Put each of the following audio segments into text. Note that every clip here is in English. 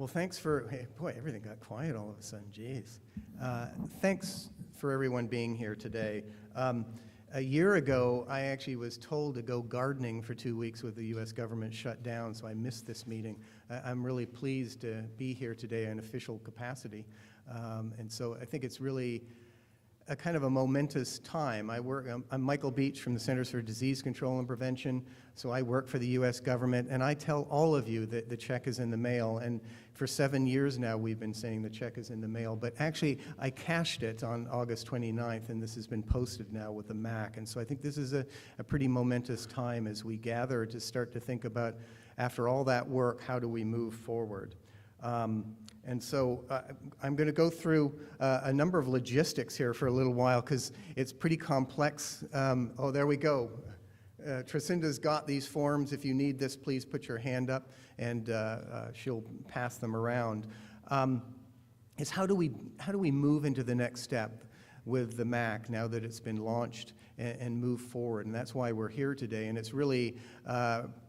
Well, thanks for, hey, boy, everything got quiet all of a sudden, geez. Thanks for everyone being here today. A year ago, I actually was told to go gardening for 2 weeks with the U.S. government shut down, so I missed this meeting. I'm really pleased to be here today in official capacity. And so I think it's really a kind of a momentous time. I'm Michael Beach from the Centers for Disease Control and Prevention, so I work for the U.S. government, and I tell all of you that the check is in the mail, and for 7 years now we've been saying the check is in the mail, but actually I cashed it on August 29th, and this has been posted now with the MAC, and so I think this is a pretty momentous time as we gather to start to think about, after all that work, how do we move forward? And so I'm going to go through a number of logistics here for a little while because it's pretty complex. Oh, there we go. Tracinda's got these forms. If you need this, please put your hand up and she'll pass them around. It's how do we move into the next step with the MAC now that it's been launched and move forward, and that's why we're here today. And it's really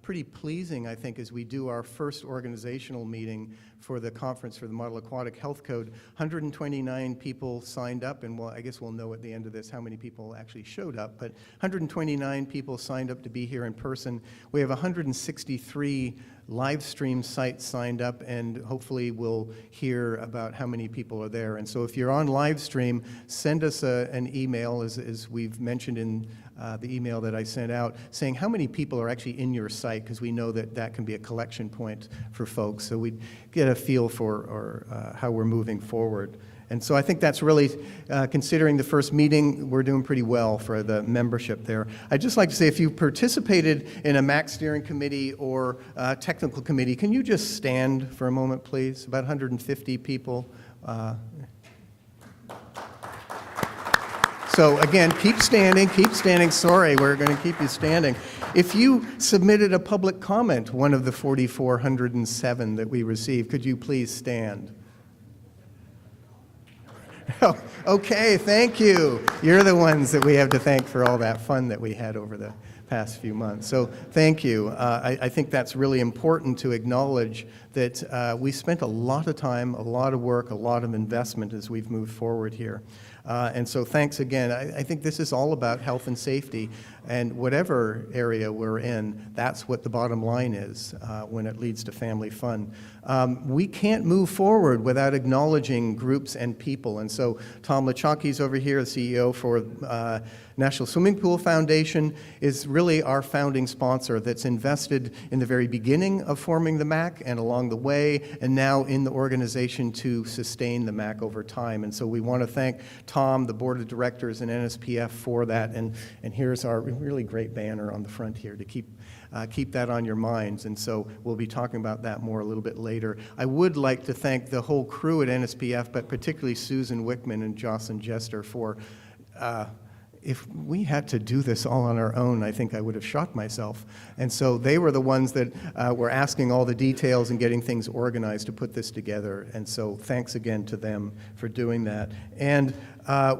pretty pleasing, I think, as we do our first organizational meeting for the conference for the Model Aquatic Health Code. 129 people signed up, and well, I guess we'll know at the end of this how many people actually showed up, but 129 people signed up to be here in person. We have 163 live stream sites signed up, and hopefully we'll hear about how many people are there. And so if you're on live stream, send us an email, as we've mentioned in the email that I sent out, saying how many people are actually in your site, because we know that that can be a collection point for folks, so we get a feel for how we're moving forward. And so I think that's really, considering the first meeting, we're doing pretty well for the membership there. I'd just like to say, if you participated in a MAC steering committee or technical committee, can you just stand for a moment, please? About 150 people. So again, keep standing, keep standing. Sorry, we're going to keep you standing. If you submitted a public comment, one of the 4,407 that we received, could you please stand? Oh, okay, thank you. You're the ones that we have to thank for all that fun that we had over the past few months. So thank you. I think that's really important to acknowledge that we spent a lot of time, a lot of work, a lot of investment as we've moved forward here. And so thanks again. I think this is all about health and safety, and whatever area we're in, that's what the bottom line is when it leads to family fun. We can't move forward without acknowledging groups and people, and so Tom Lachaki's over here, the CEO for National Swimming Pool Foundation, is really our founding sponsor that's invested in the very beginning of forming the MAC and along the way, and now in the organization to sustain the MAC over time. And so we want to thank Tom, the board of directors, and NSPF for that. And here's our really great banner on the front here to keep that on your minds. And so we'll be talking about that more a little bit later. I would like to thank the whole crew at NSPF, but particularly Susan Wickman and Jocelyn Jester for if we had to do this all on our own, I think I would have shot myself. And so they were the ones that were asking all the details and getting things organized to put this together. And so thanks again to them for doing that. And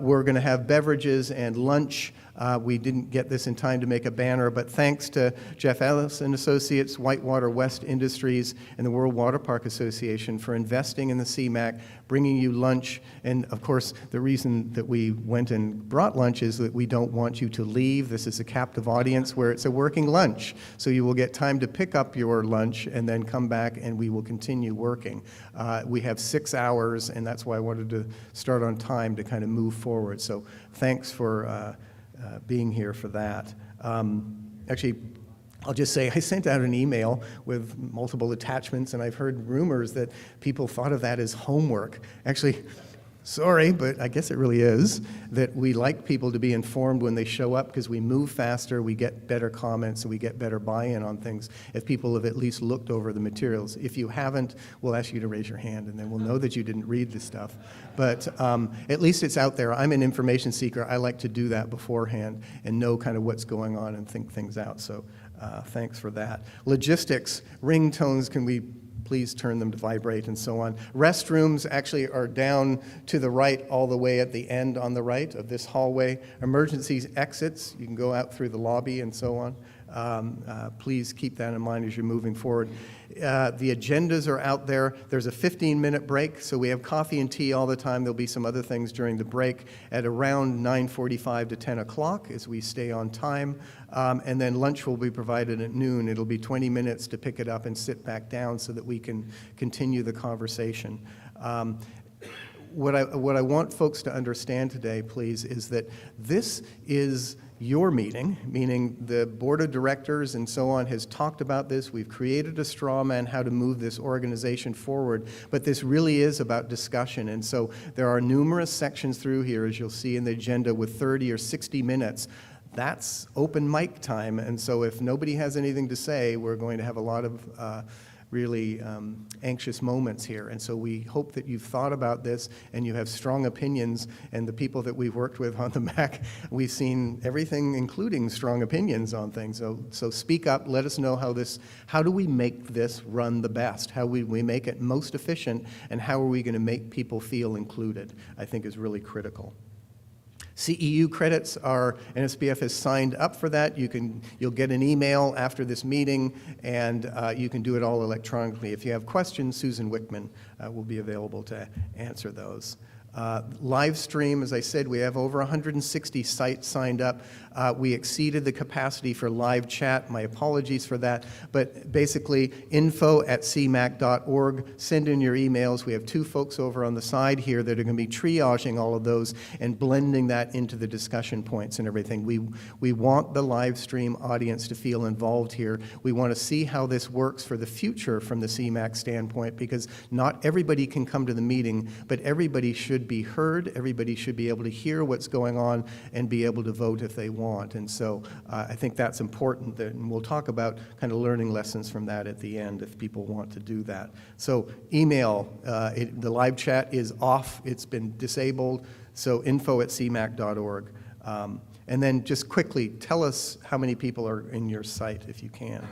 we're going to have beverages and lunch. We didn't get this in time to make a banner, but thanks to Jeff Ellis and Associates, Whitewater West Industries, and the World Water Park Association for investing in the CMAC, bringing you lunch. And of course, the reason that we went and brought lunch is that we don't want you to leave. This is a captive audience where it's a working lunch. So you will get time to pick up your lunch and then come back and we will continue working. We have 6 hours, and that's why I wanted to start on time to kind of move forward. So thanks for being here for that. Actually, I'll just say I sent out an email with multiple attachments, and I've heard rumors that people thought of that as homework. Actually, sorry, but I guess it really is, that we like people to be informed when they show up because we move faster, we get better comments, and we get better buy-in on things if people have at least looked over the materials. If you haven't, we'll ask you to raise your hand, and then we'll know that you didn't read the stuff. But at least it's out there. I'm an information seeker. I like to do that beforehand and know kind of what's going on and think things out. So thanks for that. Logistics, ringtones, can we please turn them to vibrate and so on. Restrooms actually are down to the right all the way at the end on the right of this hallway. Emergency exits, you can go out through the lobby and so on. Please keep that in mind as you're moving forward. The agendas are out there. There's a 15-minute break, so we have coffee and tea all the time. There'll be some other things during the break at around 9:45 to 10 o'clock as we stay on time. And then lunch will be provided at noon. It'll be 20 minutes to pick it up and sit back down so that we can continue the conversation. What I want folks to understand today, please, is that this is your meeting, meaning the board of directors and so on has talked about this. We've created a straw man how to move this organization forward, but this really is about discussion. And so there are numerous sections through here, as you'll see in the agenda, with 30 or 60 minutes. That's open mic time, and so if nobody has anything to say, we're going to have a lot of really anxious moments here. And so we hope that you've thought about this and you have strong opinions, and the people that we've worked with on the MAC, we've seen everything including strong opinions on things. So speak up, let us know how do we make this run the best? How we make it most efficient, and how are we going to make people feel included, I think is really critical. CEU credits are, NSPF has signed up for that. You'll get an email after this meeting, and you can do it all electronically. If you have questions, Susan Wickman will be available to answer those. Live stream, as I said, we have over 160 sites signed up. We exceeded the capacity for live chat. My apologies for that. But basically, info@cmac.org. Send in your emails. We have two folks over on the side here that are going to be triaging all of those and blending that into the discussion points and everything. We want the live stream audience to feel involved here. We want to see how this works for the future from the CMAC standpoint, because not everybody can come to the meeting, but everybody should be heard. Everybody should be able to hear what's going on and be able to vote if they want. And so I think that's important, and we'll talk about kind of learning lessons from that at the end if people want to do that. So email, the live chat is off. It's been disabled. So info@cmac.org. And then just quickly, tell us how many people are in your site if you can.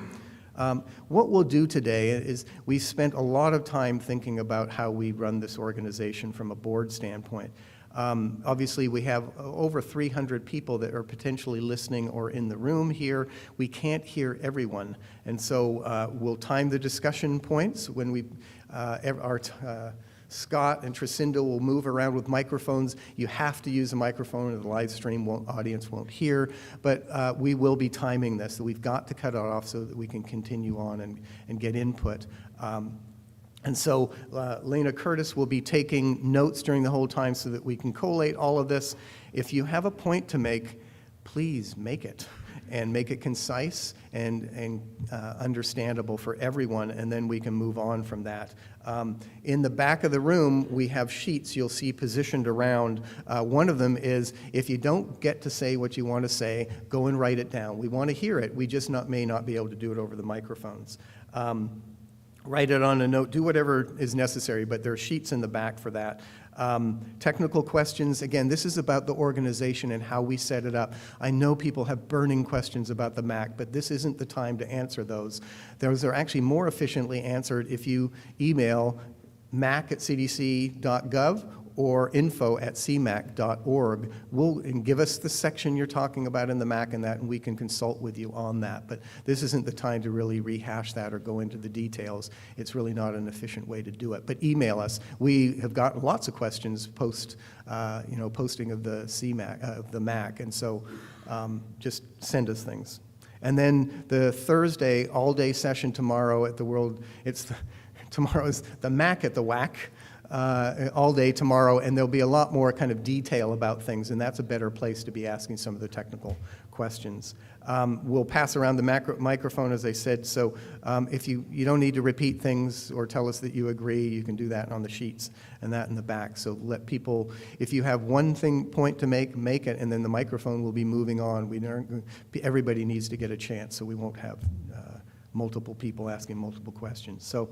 What we'll do today is we spent a lot of time thinking about how we run this organization from a board standpoint. Obviously, we have over 300 people that are potentially listening or in the room here. We can't hear everyone, and so we'll time the discussion points when Scott and Tracinda will move around with microphones. You have to use a microphone, or the live stream audience won't hear, but we will be timing this. So we've got to cut it off so that we can continue on and get input. And so Lena Curtis will be taking notes during the whole time so that we can collate all of this. If you have a point to make, please make it, and make it concise and understandable for everyone, and then we can move on from that. In the back of the room, we have sheets you'll see positioned around. One of them is, if you don't get to say what you want to say, go and write it down. We want to hear it. We just may not be able to do it over the microphones. Write it on a note, do whatever is necessary, but there are sheets in the back for that. Technical questions, again, this is about the organization and how we set it up. I know people have burning questions about the MAC, but this isn't the time to answer those. Those are actually more efficiently answered if you email mac@cdc.gov or info@cmac.org. And give us the section you're talking about in the MAC and that, and we can consult with you on that. But this isn't the time to really rehash that or go into the details. It's really not an efficient way to do it. But email us. We have gotten lots of questions posting of the the MAC, and so just send us things. And then the Thursday all-day session tomorrow at the tomorrow is the MAC at the WAC. All day tomorrow, and there'll be a lot more kind of detail about things, and that's a better place to be asking some of the technical questions. We'll pass around the microphone, as I said, so if you don't need to repeat things or tell us that you agree, you can do that on the sheets and that in the back. So let people, if you have one point to make it, and then the microphone will be moving on. Everybody needs to get a chance, so we won't have multiple people asking multiple questions. So.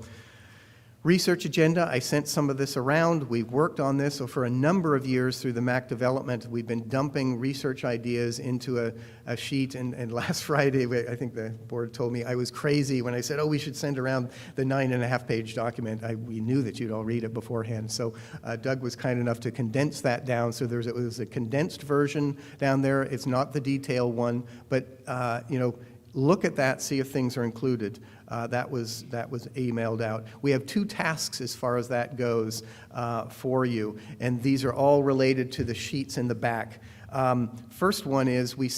Research agenda, I sent some of this around. We've worked on this for a number of years through the MAC development. We've been dumping research ideas into a sheet, and last Friday, I think the board told me I was crazy when I said, we should send around the 9.5-page document. We knew that you'd all read it beforehand, so Doug was kind enough to condense that down, so there's a condensed version down there. It's not the detailed one, but look at that, see if things are included. That was emailed out. We have 2 tasks as far as that goes for you, and these are all related to the sheets in the back. First one is we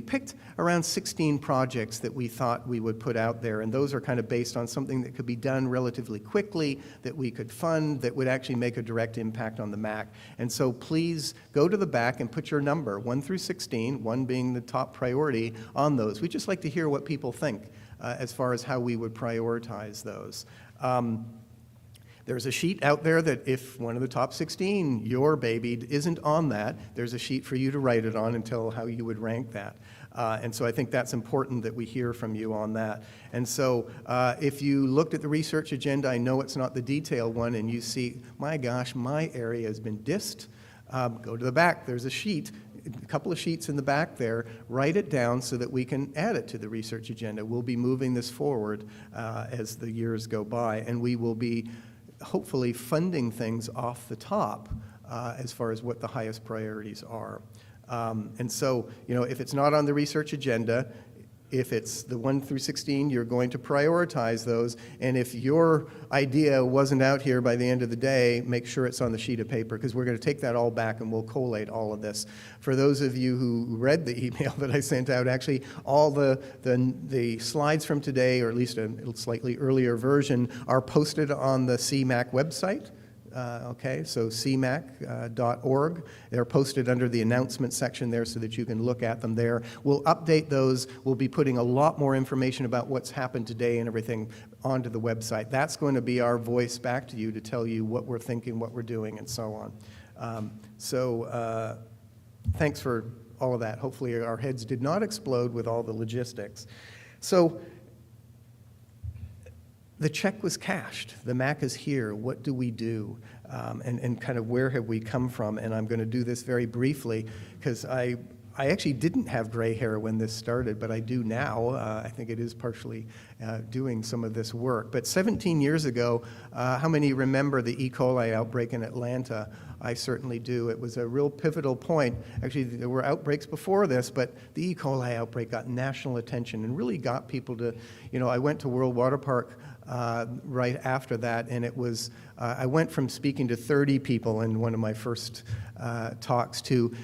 picked around 16 projects that we thought we would put out there, and those are kind of based on something that could be done relatively quickly, that we could fund, that would actually make a direct impact on the MAC. And so please go to the back and put your number, 1 through 16, 1 being the top priority on those. We'd just like to hear what people think as far as how we would prioritize those. There's a sheet out there that if one of the top 16, your baby, isn't on that, there's a sheet for you to write it on and tell how you would rank that. And so I think that's important that we hear from you on that. And so if you looked at the research agenda, I know it's not the detailed one, and you see, my gosh, my area has been dissed, go to the back. There's a sheet, a couple of sheets in the back there. Write it down so that we can add it to the research agenda. We'll be moving this forward as the years go by, and we will be hopefully funding things off the top as far as what the highest priorities are. And so, if it's not on the research agenda, if it's the 1 through 16, you're going to prioritize those. And if your idea wasn't out here by the end of the day, make sure it's on the sheet of paper, because we're going to take that all back and we'll collate all of this. For those of you who read the email that I sent out, actually all the slides from today, or at least a slightly earlier version, are posted on the CMAHC website. So cmac.org. They're posted under the announcement section there so that you can look at them there. We'll update those. We'll be putting a lot more information about what's happened today and everything onto the website. That's going to be our voice back to you to tell you what we're thinking, what we're doing, and so on. Thanks for all of that. Hopefully our heads did not explode with all the logistics. So the check was cashed. The MAC is here. What do we do? And kind of where have we come from? And I'm going to do this very briefly because I actually didn't have gray hair when this started, but I do now. I think it is partially doing some of this work. But 17 years ago, how many remember the E. coli outbreak in Atlanta? I certainly do. It was a real pivotal point. Actually, there were outbreaks before this, but the E. coli outbreak got national attention and really got people to, I went to World Water Park right after that, and it was, I went from speaking to 30 people in one of my first talks to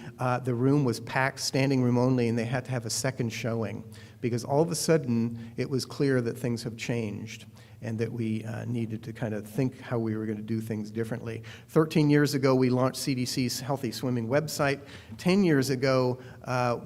the room was packed, standing room only, and they had to have a second showing because all of a sudden it was clear that things have changed and that we needed to kind of think how we were going to do things differently. 13 years ago, we launched CDC's Healthy Swimming website. 10 years ago,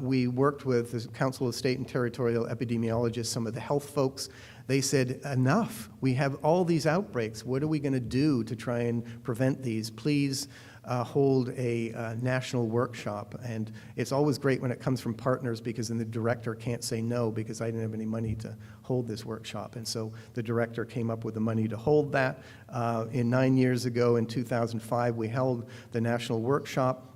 we worked with the Council of State and Territorial Epidemiologists, some of the health folks. They said, enough. We have all these outbreaks. What are we going to do to try and prevent these? Please hold a national workshop. And it's always great when it comes from partners because then the director can't say no because I didn't have any money to hold this workshop. And so the director came up with the money to hold that. 9 years ago, in 2005, we held the national workshop.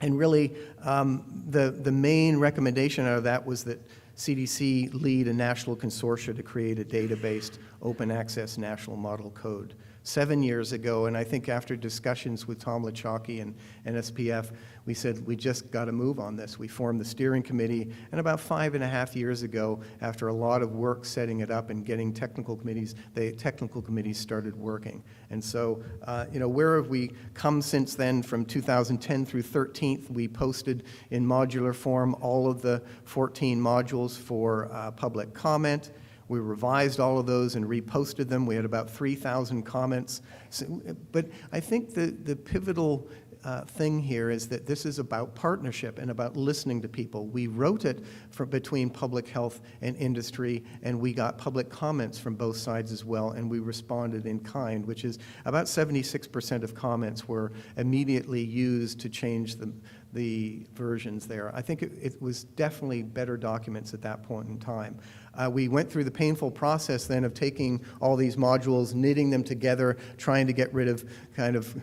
And really, the main recommendation out of that was that CDC lead a national consortia to create a data-based open access national model code. 7 years ago, and I think after discussions with Tom Lachocki and NSPF, we said we just got to move on this. We formed the steering committee, and about 5.5 years ago, after a lot of work setting it up and getting technical committees, the technical committees started working. And so, where have we come since then? From 2010 through 13, we posted in modular form all of the 14 modules for public comment. We revised all of those and reposted them. We had about 3,000 comments. But I think the pivotal thing here is that this is about partnership and about listening to people. We wrote it between public health and industry, and we got public comments from both sides as well, and we responded in kind, which is about 76% of comments were immediately used to change the versions there. I think it was definitely better documents at that point in time. We went through the painful process then of taking all these modules, knitting them together, trying to get rid of kind of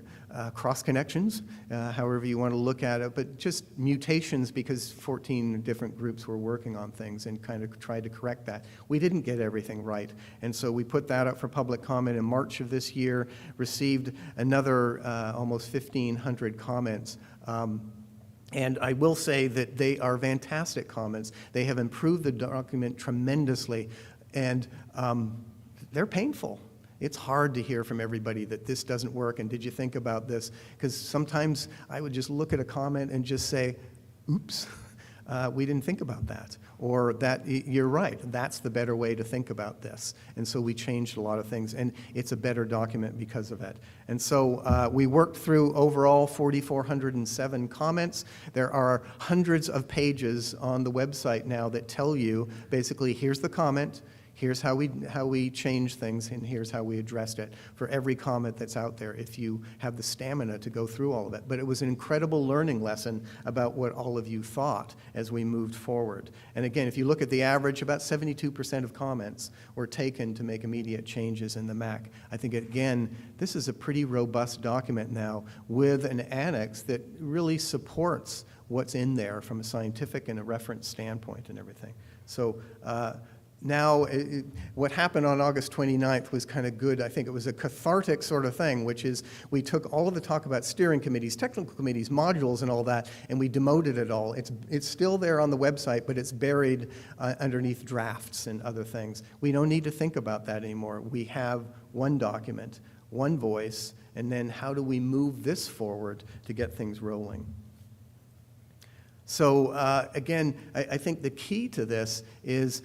cross connections, however you want to look at it, but just mutations because 14 different groups were working on things and kind of tried to correct that. We didn't get everything right, and so we put that up for public comment in March of this year, received another almost 1,500 comments. And I will say that they are fantastic comments. They have improved the document tremendously, and they're painful. It's hard to hear from everybody that this doesn't work, and did you think about this? Because sometimes I would just look at a comment and just say, oops, we didn't think about that. Or that, you're right, that's the better way to think about this. And so we changed a lot of things, and it's a better document because of it. And so we worked through overall 4,407 comments. There are hundreds of pages on the website now that tell you, basically, here's the comment, here's how we change things, and here's how we addressed it for every comment that's out there, if you have the stamina to go through all of it. But it was an incredible learning lesson about what all of you thought as we moved forward. And again, if you look at the average, about 72% of comments were taken to make immediate changes in the MAC. I think, again, this is a pretty robust document now with an annex that really supports what's in there from a scientific and a reference standpoint and everything. So, now, what happened on August 29th was kind of good. I think it was a cathartic sort of thing, which is we took all of the talk about steering committees, technical committees, modules, and all that, and we demoted it all. It's still there on the website, but it's buried underneath drafts and other things. We don't need to think about that anymore. We have one document, one voice, and then how do we move this forward to get things rolling? So again, I think the key to this is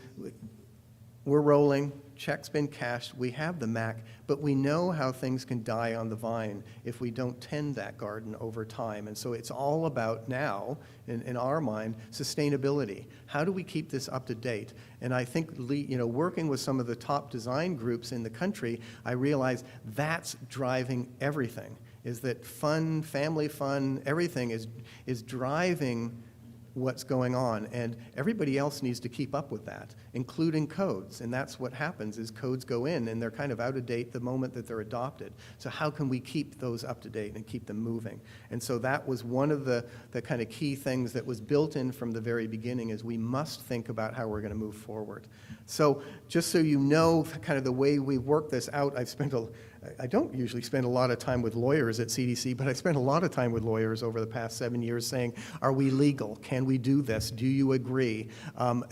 we're rolling, check's been cashed, we have the MAC, but we know how things can die on the vine if we don't tend that garden over time. And so it's all about now, in our mind, sustainability. How do we keep this up to date? And I think, working with some of the top design groups in the country, I realize that's driving everything, is that fun, family fun, everything is driving what's going on, and everybody else needs to keep up with that, including codes. And that's what happens, is codes go in and they're kind of out of date the moment that they're adopted. So how can we keep those up to date and keep them moving? And so that was one of the kind of key things that was built in from the very beginning, is we must think about how we're going to move forward. So just so you know kind of the way we work this out, I don't usually spend a lot of time with lawyers at CDC, but I spent a lot of time with lawyers over the past 7 years saying, are we legal? Can we do this? Do you agree?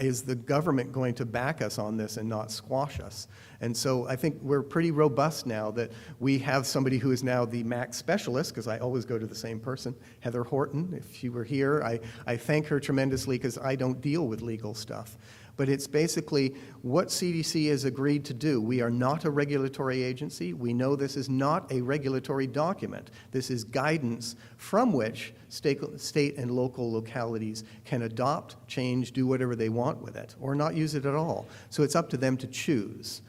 Is the government going to back us on this and not squash us? And so I think we're pretty robust now that we have somebody who is now the MAC specialist, because I always go to the same person, Heather Horton. If she were here, I thank her tremendously because I don't deal with legal stuff. But it's basically what CDC has agreed to do. We are not a regulatory agency. We know this is not a regulatory document. This is guidance from which state and local localities can adopt, change, do whatever they want with it, or not use it at all. So it's up to them to choose.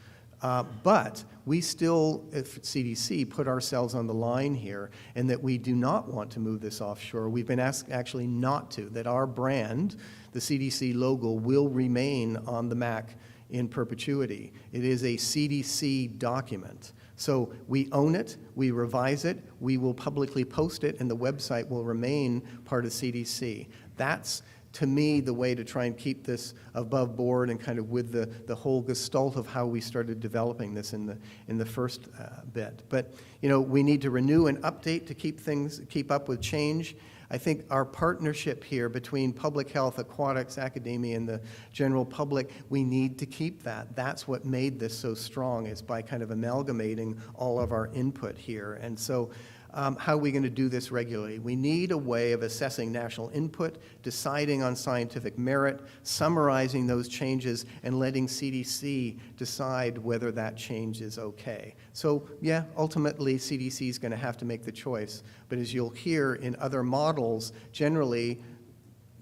But we still, at CDC, put ourselves on the line here, and that we do not want to move this offshore. We've been asked actually not to, that our brand, the CDC logo, will remain on the MAC in perpetuity. It is a CDC document. So we own it, we revise it, we will publicly post it, and the website will remain part of CDC. That's, to me, the way to try and keep this above board and kind of with the whole gestalt of how we started developing this in the first bit. But we need to renew and update to keep up with change. I think our partnership here between public health, aquatics, academia, and the general public, we need to keep that. That's what made this so strong, is by kind of amalgamating all of our input here. And so how are we going to do this regularly? We need a way of assessing national input, deciding on scientific merit, summarizing those changes, and letting CDC decide whether that change is okay. So yeah, ultimately CDC is going to have to make the choice. But as you'll hear in other models, generally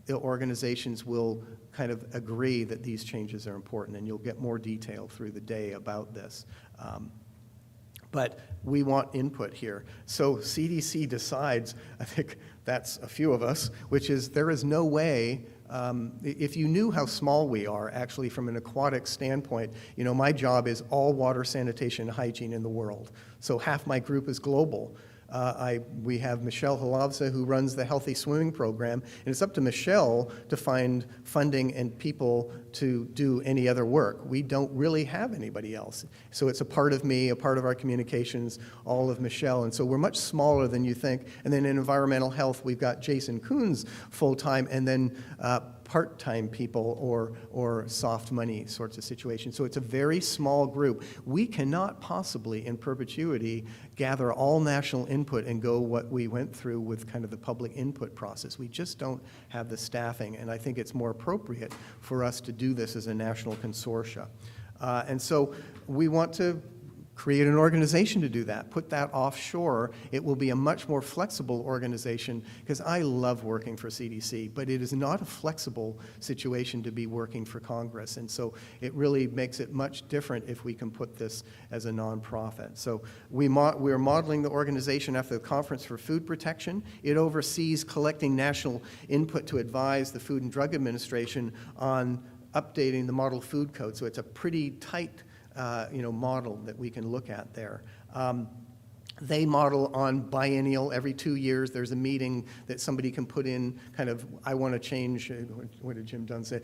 the organizations will kind of agree that these changes are important, and you'll get more detail through the day about this. But we want input here. So CDC decides, I think that's a few of us, which is there is no way, if you knew how small we are actually from an aquatic standpoint, my job is all water, sanitation, and hygiene in the world. So half my group is global. We have Michelle Halavza, who runs the Healthy Swimming Program, and it's up to Michelle to find funding and people to do any other work. We don't really have anybody else. So it's a part of me, a part of our communications, all of Michelle, and so we're much smaller than you think. And then in environmental health, we've got Jason Coons full-time, and then part-time people or soft money sorts of situations. So it's a very small group. We cannot possibly, in perpetuity, gather all national input and go what we went through with kind of the public input process. We just don't have the staffing, and I think it's more appropriate for us to do this as a national consortia. And so we want to create an organization to do that, put that offshore. It will be a much more flexible organization, because I love working for CDC, but it is not a flexible situation to be working for Congress. And so it really makes it much different if we can put this as a nonprofit. So we're modeling the organization after the Conference for Food Protection. It oversees collecting national input to advise the Food and Drug Administration on updating the Model Food Code. So it's a pretty tight model that we can look at there. They model on biennial. Every 2 years there's a meeting that somebody can put in kind of, I want to change, what did Jim Dunn say?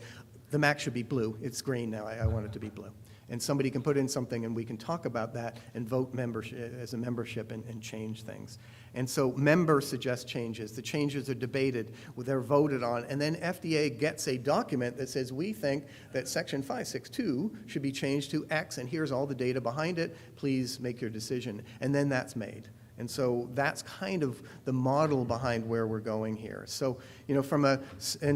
The MAC should be blue. It's green now. I want it to be blue. And somebody can put in something, and we can talk about that and vote membership as a membership and change things. And so members suggest changes. The changes are debated, they're voted on, and then FDA gets a document that says, we think that Section 562 should be changed to X, and here's all the data behind it. Please make your decision. And then that's made. And so that's kind of the model behind where we're going here. So,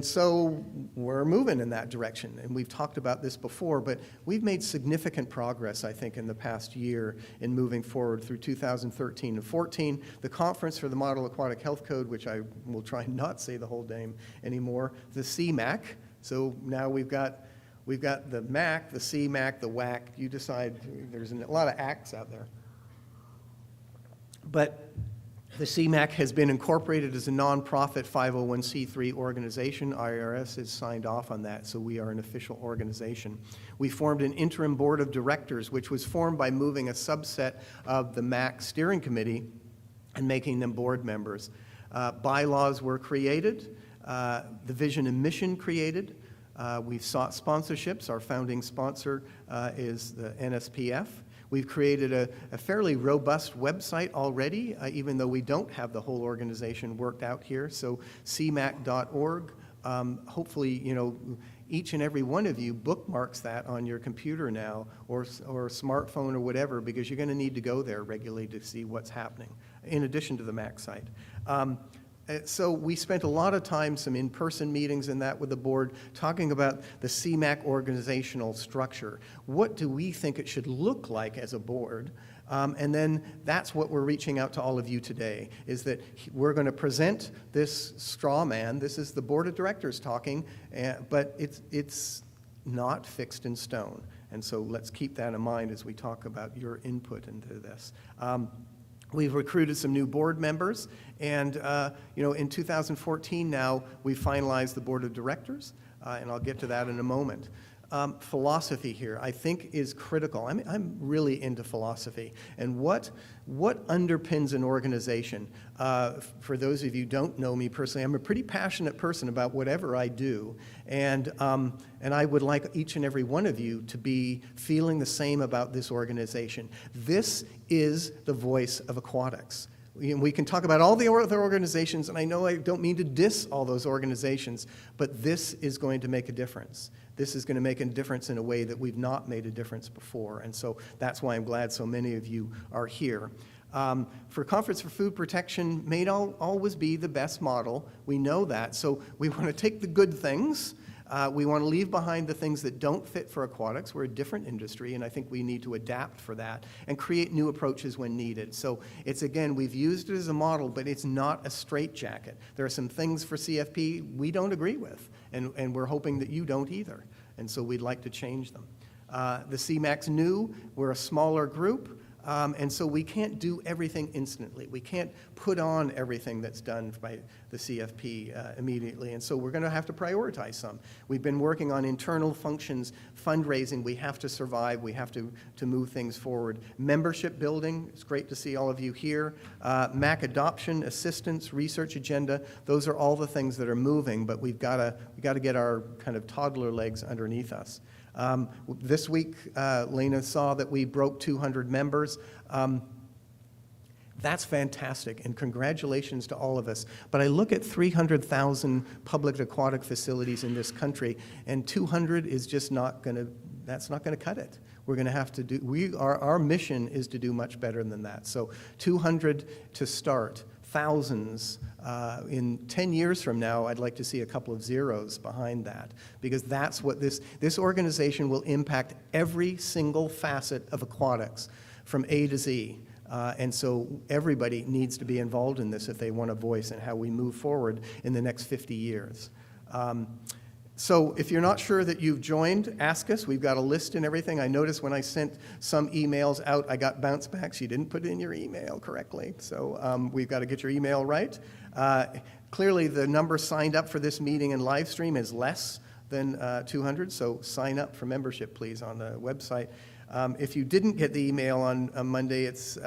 so we're moving in that direction. And we've talked about this before, but we've made significant progress, I think, in the past year in moving forward through 2013 and 14. The Conference for the Model Aquatic Health Code, which I will try not say the whole name anymore, the CMAHC. So now we've got the MAC, the CMAHC, the WAC. You decide. There's a lot of acts out there. But the CMAHC has been incorporated as a nonprofit 501c3 organization. IRS has signed off on that, so we are an official organization. We formed an interim board of directors, which was formed by moving a subset of the MAC steering committee and making them board members. Bylaws were created, the vision and mission created. We've sought sponsorships. Our founding sponsor is the NSPF. We've created a fairly robust website already, even though we don't have the whole organization worked out here. So cmac.org. Hopefully, each and every one of you bookmarks that on your computer now or smartphone or whatever, because you're going to need to go there regularly to see what's happening, in addition to the MAC site. So we spent a lot of time, some in-person meetings and that with the board, talking about the CMAHC organizational structure. What do we think it should look like as a board? And then that's what we're reaching out to all of you today, is that we're going to present this straw man. This is the board of directors talking, but it's not fixed in stone. And so let's keep that in mind as we talk about your input into this. We've recruited some new board members, and in 2014 now, we finalized the board of directors, and I'll get to that in a moment. Philosophy here, I think, is critical. I'm really into philosophy, and what underpins an organization. For those of you who don't know me personally, I'm a pretty passionate person about whatever I do, and I would like each and every one of you to be feeling the same about this organization. This is the voice of aquatics. We can talk about all the other organizations, and I know I don't mean to diss all those organizations, but this is going to make a difference. This is going to make a difference in a way that we've not made a difference before, and so that's why I'm glad so many of you are here. For Conference for Food Protection may not always be the best model. We know that, so we want to take the good things. We want to leave behind the things that don't fit for aquatics. We're a different industry, and I think we need to adapt for that and create new approaches when needed. So it's, again, we've used it as a model, but it's not a straitjacket. There are some things for CFP we don't agree with, and we're hoping that you don't either. And so we'd like to change them. The CMAHC's new. We're a smaller group. And so we can't do everything instantly. We can't put on everything that's done by the CFP immediately. And so we're going to have to prioritize some. We've been working on internal functions, fundraising. We have to survive. We have to move things forward. Membership building. It's great to see all of you here. MAC adoption, assistance, research agenda. Those are all the things that are moving, but we've got to get our kind of toddler legs underneath us. This week, Lena saw that we broke 200 members. That's fantastic, and congratulations to all of us. But I look at 300,000 public aquatic facilities in this country, and 200 is just not going to, that's not going to cut it. We're going to have to do, our mission is to do much better than that. So 200 to start, thousands. In 10 years from now, I'd like to see a couple of zeros behind that, because that's what this organization will impact every single facet of aquatics from A to Z. And so everybody needs to be involved in this if they want a voice in how we move forward in the next 50 years. So if you're not sure that you've joined, ask us. We've got a list and everything. I noticed when I sent some emails out, I got bounce backs. You didn't put in your email correctly. So we've got to get your email right. Clearly, the number signed up for this meeting and live stream is less than 200, so sign up for membership, please, on the website. If you didn't get the email on Monday, it's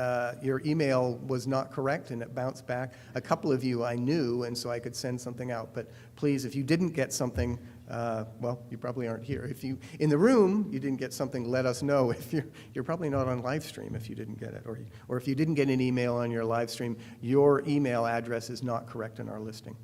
your email was not correct and it bounced back. A couple of you I knew, and so I could send something out. But please, if you didn't get something, well, you probably aren't here. If you in the room you didn't get something, let us know. If you're probably not on live stream if you didn't get it, or if you didn't get an email on your live stream, your email address is not correct in our listing.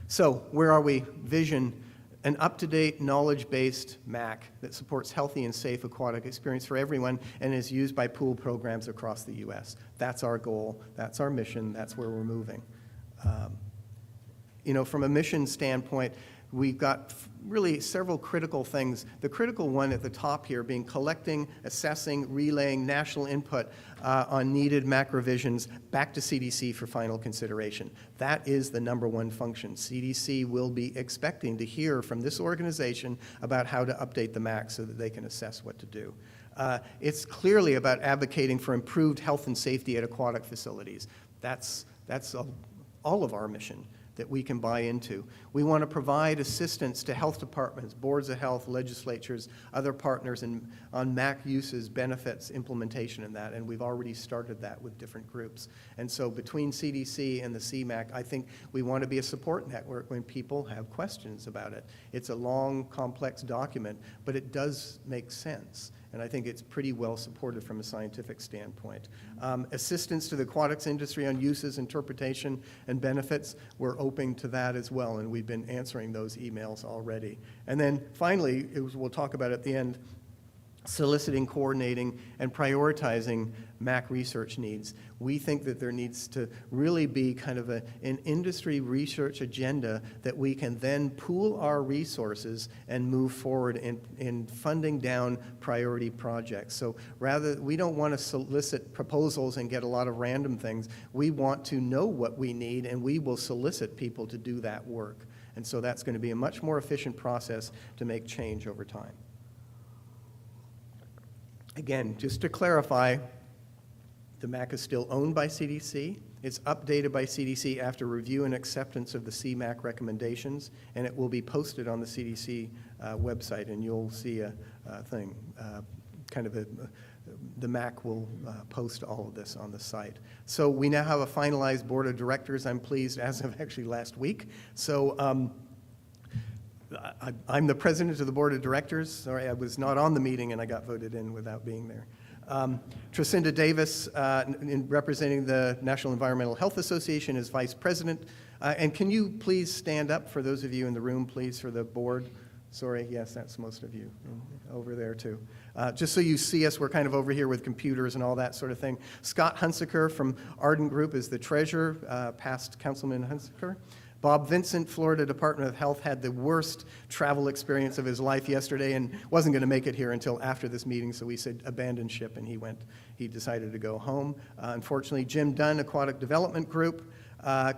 So where are we? Vision. An up-to-date, knowledge-based MAC that supports healthy and safe aquatic experience for everyone and is used by pool programs across the U.S. That's our goal. That's our mission. That's where we're moving. You know, from a mission standpoint, we've got really several critical things. The critical one at the top here being collecting, assessing, relaying national input on needed MAC revisions back to CDC for final consideration. That is the number one function. CDC will be expecting to hear from this organization about how to update the MAC so that they can assess what to do. It's clearly about advocating for improved health and safety at aquatic facilities. That's all of our mission that we can buy into. We want to provide assistance to health departments, boards of health, legislatures, other partners on MAC uses, benefits, implementation in that, and we've already started that with different groups. And so between CDC and the CMAC, I think we want to be a support network when people have questions about it. It's a long, complex document, but it does make sense. And I think it's pretty well supported from a scientific standpoint. Assistance to the aquatics industry on uses, interpretation, and benefits, we're open to that as well, and we've been answering those emails already. And then finally, we'll talk about at the end, soliciting, coordinating, and prioritizing MAC research needs. We think that there needs to really be kind of an industry research agenda that we can then pool our resources and move forward in funding down priority projects. So rather, we don't want to solicit proposals and get a lot of random things. We want to know what we need, and we will solicit people to do that work. And so that's going to be a much more efficient process to make change over time. Again, just to clarify, the MAC is still owned by CDC. It's updated by CDC after review and acceptance of the CMAC recommendations, and it will be posted on the CDC website, and you'll see a thing, the MAC will post all of this on the site. So we now have a finalized board of directors, I'm pleased, as of actually last week. So I'm the president of the board of directors. Sorry, I was not on the meeting and I got voted in without being there. Trecinda Davis, representing the National Environmental Health Association, is vice president. And can you please stand up for those of you in the room, please, for the board? Sorry, yes, that's most of you over there too. Just so you see us, we're kind of over here with computers and all that sort of thing. Scott Hunsaker from Ardent Group is the treasurer, past Councilman Hunsaker. Bob Vincent, Florida Department of Health, had the worst travel experience of his life yesterday and wasn't going to make it here until after this meeting, so we said abandon ship, and he decided to go home. Unfortunately, Jim Dunn, Aquatic Development Group,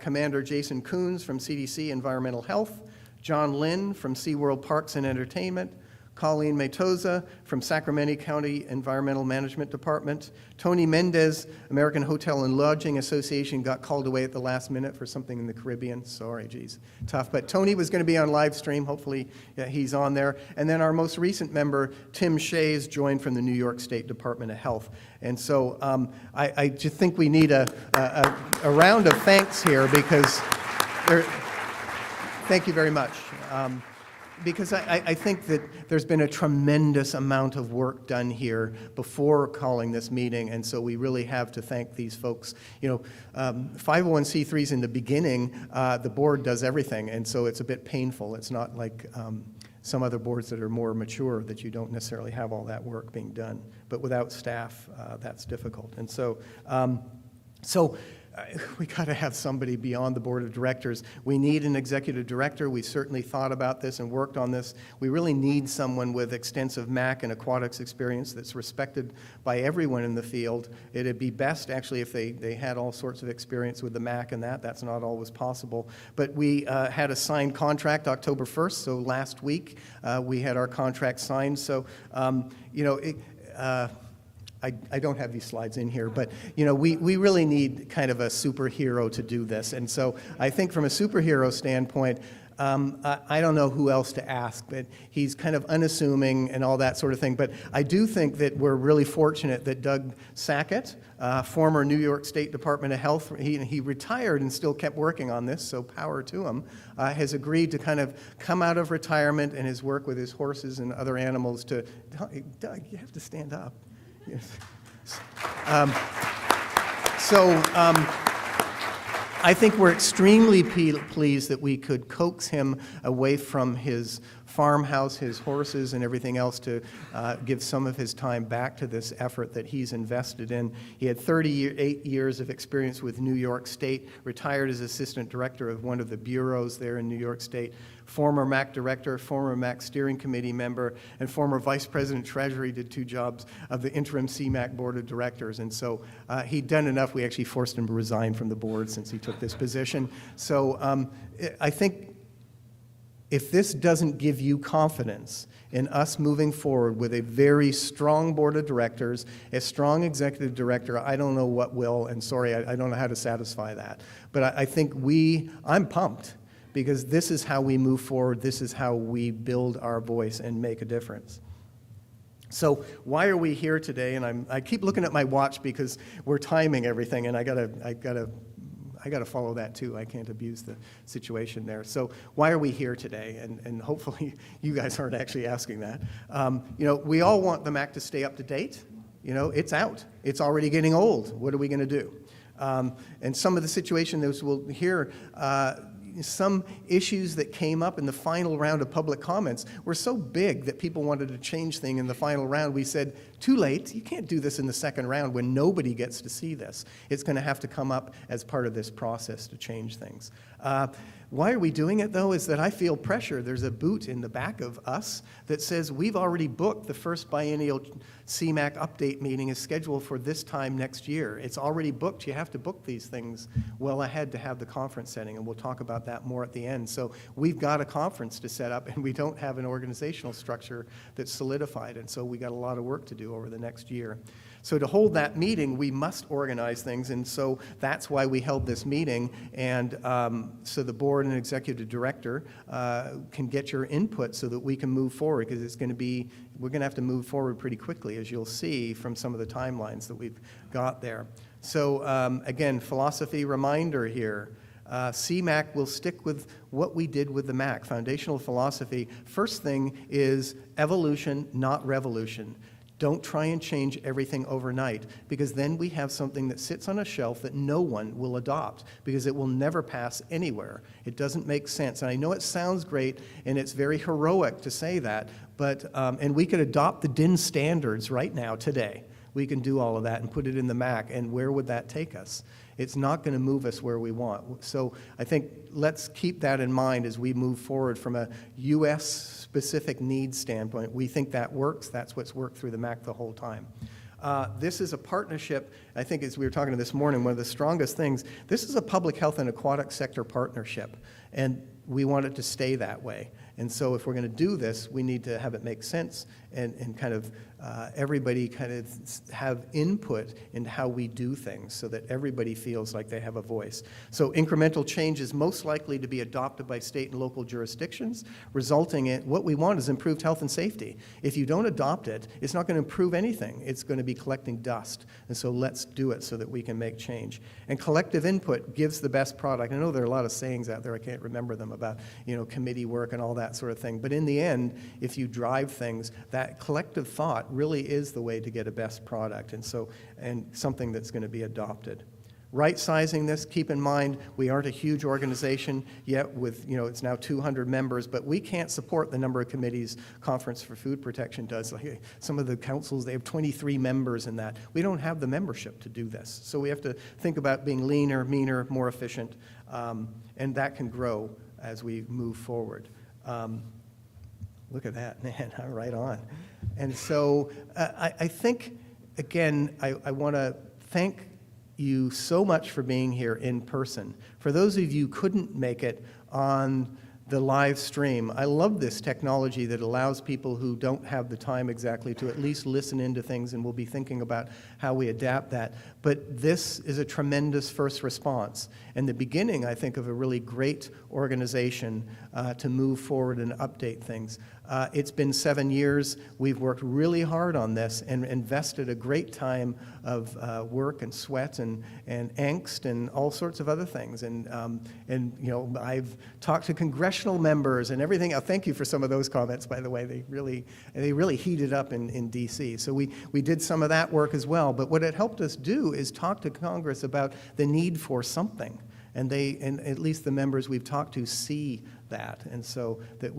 Commander Jason Coons from CDC Environmental Health, John Lynn from SeaWorld Parks and Entertainment, Colleen Matoza from Sacramento County Environmental Management Department. Tony Mendez, American Hotel and Lodging Association, got called away at the last minute for something in the Caribbean. Sorry, geez, tough. But Tony was going to be on live stream. Hopefully he's on there. And then our most recent member, Tim Shays, joined from the New York State Department of Health. And so I just think we need a round of thanks here because thank you very much. Because I think that there's been a tremendous amount of work done here before calling this meeting, and so we really have to thank these folks. 501c3s in the beginning, the board does everything, and so it's a bit painful. It's not like some other boards that are more mature that you don't necessarily have all that work being done. But without staff, that's difficult. And so, we got to have somebody beyond the board of directors. We need an executive director. We certainly thought about this and worked on this. We really need someone with extensive MAC and aquatics experience that's respected by everyone in the field. It'd be best, actually, if they had all sorts of experience with the MAC and that. That's not always possible. But we had a signed contract October 1st, so last week we had our contract signed. So, I don't have these slides in here, but we really need kind of a superhero to do this. And so I think from a superhero standpoint, I don't know who else to ask, but he's kind of unassuming and all that sort of thing. But I do think that we're really fortunate that Doug Sackett, former New York State Department of Health, he retired and still kept working on this, so power to him, has agreed to kind of come out of retirement and his work with his horses and other animals to, Doug, you have to stand up. Yes. I think we're extremely pleased that we could coax him away from his farmhouse, his horses, and everything else to give some of his time back to this effort that he's invested in. He had 38 years of experience with New York State, retired as assistant director of one of the bureaus there in New York State, former MAC director, former MAC steering committee member, and former vice president treasury, did 2 jobs of the interim CMAC board of directors. And so he'd done enough, we actually forced him to resign from the board since he took this position. So I think if this doesn't give you confidence in us moving forward with a very strong board of directors, a strong executive director, I don't know what will, and sorry, I don't know how to satisfy that. But I think I'm pumped, because this is how we move forward, this is how we build our voice and make a difference. So why are we here today? And I keep looking at my watch because we're timing everything, and I gotta follow that too. I can't abuse the situation there. So why are we here today? And hopefully you guys aren't actually asking that. We all want the MAC to stay up to date. It's out. It's already getting old. What are we gonna do? And some of the situations we'll hear, some issues that came up in the final round of public comments were so big that people wanted to change things in the final round. We said, too late, you can't do this in the second round when nobody gets to see this. It's going to have to come up as part of this process to change things. Why are we doing it, though, is that I feel pressure. There's a boot in the back of us that says we've already booked the first biennial CMAC update meeting is scheduled for this time next year. It's already booked. You have to book these things well ahead to have the conference setting, and we'll talk about that more at the end. So we've got a conference to set up, and we don't have an organizational structure that's solidified, and so we got a lot of work to do over the next year. So to hold that meeting, we must organize things, and so that's why we held this meeting, and so the board and executive director can get your input so that we can move forward, because we're going to have to move forward pretty quickly, as you'll see from some of the timelines that we've got there. So again, philosophy reminder here. CMAC will stick with what we did with the MAC, foundational philosophy. First thing is evolution, not revolution. Don't try and change everything overnight, because then we have something that sits on a shelf that no one will adopt, because it will never pass anywhere. It doesn't make sense. And I know it sounds great and it's very heroic to say that, but and we could adopt the DIN standards right now today. We can do all of that and put it in the MAC, and where would that take us? It's not going to move us where we want. So I think let's keep that in mind as we move forward from a U.S.-specific needs standpoint. We think that works. That's what's worked through the MAC the whole time. This is a partnership, I think as we were talking this morning, one of the strongest things, this is a public health and aquatic sector partnership, and we want it to stay that way. And so if we're going to do this, we need to have it make sense and kind of everybody kind of have input in how we do things so that everybody feels like they have a voice. So incremental change is most likely to be adopted by state and local jurisdictions, resulting in what we want is improved health and safety. If you don't adopt it, it's not going to improve anything. It's going to be collecting dust. And so let's do it so that we can make change. And collective input gives the best product. I know there are a lot of sayings out there, I can't remember them, about committee work and all that sort of thing. But in the end, if you drive things, that collective thought really is the way to get a best product, and something that's going to be adopted. Right-sizing this, keep in mind, we aren't a huge organization yet with, it's now 200 members, but we can't support the number of committees Conference for Food Protection does. Like some of the councils, they have 23 members in that. We don't have the membership to do this. So we have to think about being leaner, meaner, more efficient, and that can grow as we move forward. Look at that, man, I'm right on. And so I think, again, I want to thank you so much for being here in person. For those of you who couldn't make it on the live stream, I love this technology that allows people who don't have the time exactly to at least listen into things, and we'll be thinking about how we adapt that. But this is a tremendous first response and the beginning, I think, of a really great organization to move forward and update things. It's been 7 years. We've worked really hard on this and invested a great time of work and sweat and angst and all sorts of other things. And I've talked to congressional members and everything. Thank you for some of those comments, by the way. They really heated up in D.C. So we did some of that work as well. But what it helped us do is talk to Congress about the need for something. And at least the members we've talked to see that, and so that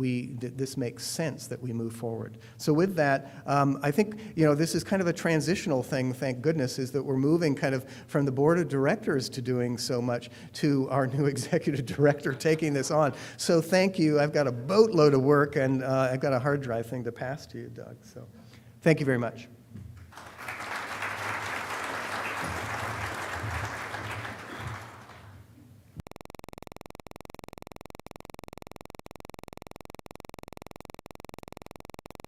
this makes sense that we move forward. So with that, I think this is kind of a transitional thing. Thank goodness, is that we're moving kind of from the board of directors to doing so much to our new executive director taking this on. So thank you. I've got a boatload of work, and I've got a hard drive thing to pass to you, Doug. So thank you very much.